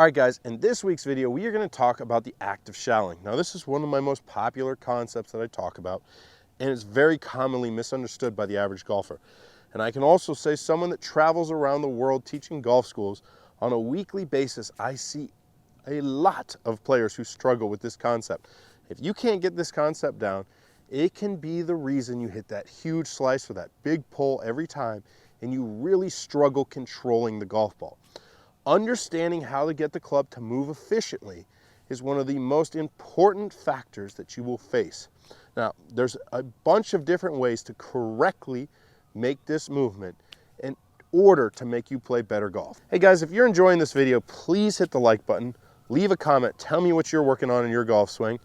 All right, guys, in this week's video, we are going to talk about the act of shallowing. Now, this is one of my most popular concepts that I talk about, and it's very commonly misunderstood by the average golfer. And I can also say, someone that travels around the world teaching golf schools on a weekly basis, I see a lot of players who struggle with this concept. If you can't get this concept down, it can be the reason you hit that huge slice or that big pull every time, and you really struggle controlling the golf ball. Understanding how to get the club to move efficiently is one of the most important factors that you will face. Now, there's a bunch of different ways to correctly make this movement in order to make you play better golf. Hey guys, if you're enjoying this video, please hit the like button, leave a comment, tell me what you're working on in your golf swing,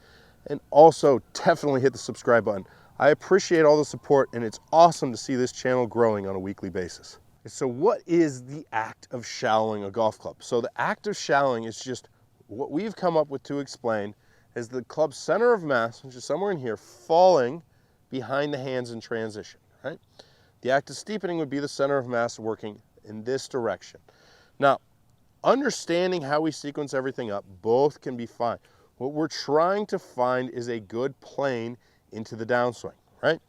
and also definitely hit the subscribe button. I appreciate all the support, and it's awesome to see this channel growing on a weekly basis. So what is the act of shallowing a golf club? So the act of shallowing is just what we've come up with to explain is the club's center of mass, which is somewhere in here, falling behind the hands in transition, right? The act of steepening would be the center of mass working in this direction. Now, understanding how we sequence everything up, both can be fine. What we're trying to find is a good plane into the downswing, right?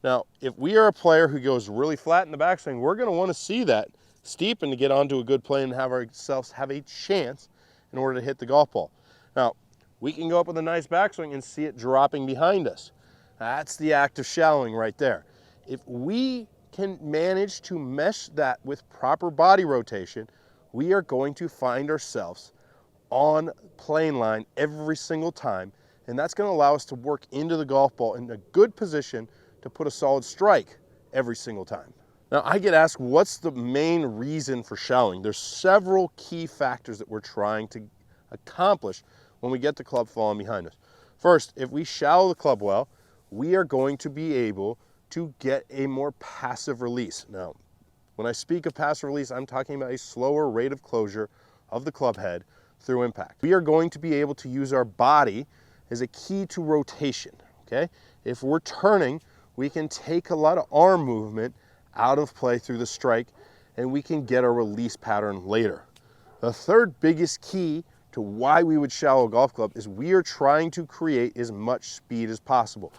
Now, if we are a player who goes really flat in the backswing, we're going to want to see that steepen to get onto a good plane and have ourselves have a chance in order to hit the golf ball. Now, we can go up with a nice backswing and see it dropping behind us. That's the act of shallowing right there. If we can manage to mesh that with proper body rotation, we are going to find ourselves on plane line every single time, and that's going to allow us to work into the golf ball in a good position to put a solid strike every single time. Now, I get asked, what's the main reason for shallowing? There's several key factors that we're trying to accomplish when we get the club falling behind us. First, if we shallow the club well, we are going to be able to get a more passive release. Now, when I speak of passive release, I'm talking about a slower rate of closure of the club head through impact. We are going to be able to use our body as a key to rotation, okay? If we're turning, we can take a lot of arm movement out of play through the strike, and we can get a release pattern later. The third biggest key to why we would shallow a golf club is we are trying to create as much speed as possible.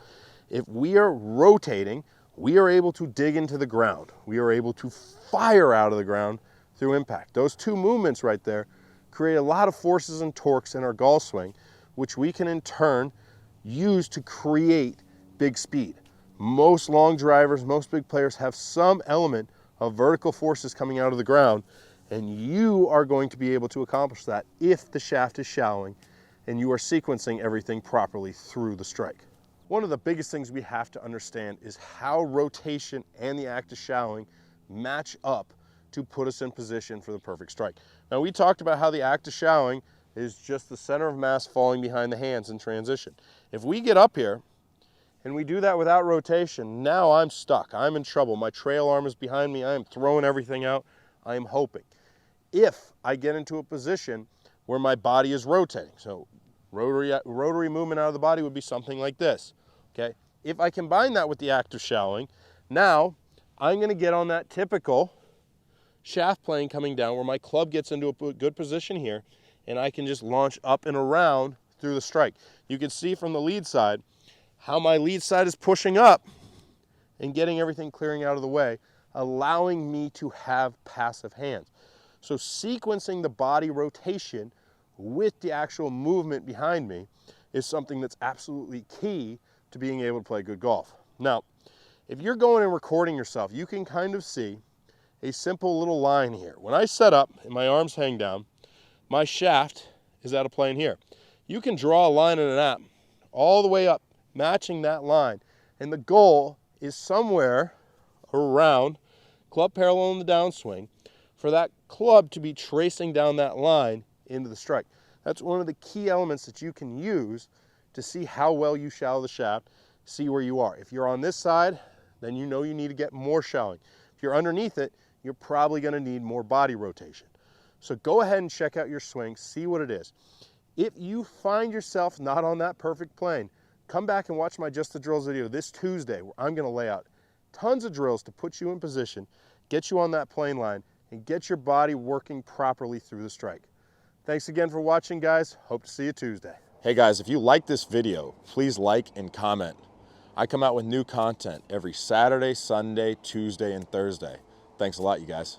If we are rotating, we are able to dig into the ground. We are able to fire out of the ground through impact. Those two movements right there create a lot of forces and torques in our golf swing, which we can in turn use to create big speed. Most long drivers, most big players have some element of vertical forces coming out of the ground, and you are going to be able to accomplish that if the shaft is shallowing and you are sequencing everything properly through the strike. One of the biggest things we have to understand is how rotation and the act of shallowing match up to put us in position for the perfect strike. Now, we talked about how the act of shallowing is just the center of mass falling behind the hands in transition. If we get up here and we do that without rotation, now I'm stuck. I'm in trouble. My trail arm is behind me. I am throwing everything out. I am hoping. If I get into a position where my body is rotating, so rotary movement out of the body would be something like this, okay? If I combine that with the act of shallowing, now I'm going to get on that typical shaft plane coming down where my club gets into a good position here, and I can just launch up and around through the strike. You can see from the lead side how my lead side is pushing up and getting everything clearing out of the way, allowing me to have passive hands. So sequencing the body rotation with the actual movement behind me is something that's absolutely key to being able to play good golf. Now, if you're going and recording yourself, you can kind of see a simple little line here. When I set up and my arms hang down, my shaft is at a plane here. You can draw a line in an app all the way up, matching that line, and the goal is somewhere around club parallel in the downswing for that club to be tracing down that line into the strike. That's one of the key elements that you can use to see how well you shallow the shaft, see where you are. If you're on this side, then you know you need to get more shallowing. If you're underneath it, you're probably going to need more body rotation. So go ahead and check out your swing, see what it is. If you find yourself not on that perfect plane, come back and watch my Just the Drills video this Tuesday, where I'm going to lay out tons of drills to put you in position, get you on that plane line, and get your body working properly through the strike. Thanks again for watching, guys. Hope to see you Tuesday. Hey guys, if you like this video, please like and comment. I come out with new content every Saturday, Sunday, Tuesday, and Thursday. Thanks a lot, you guys.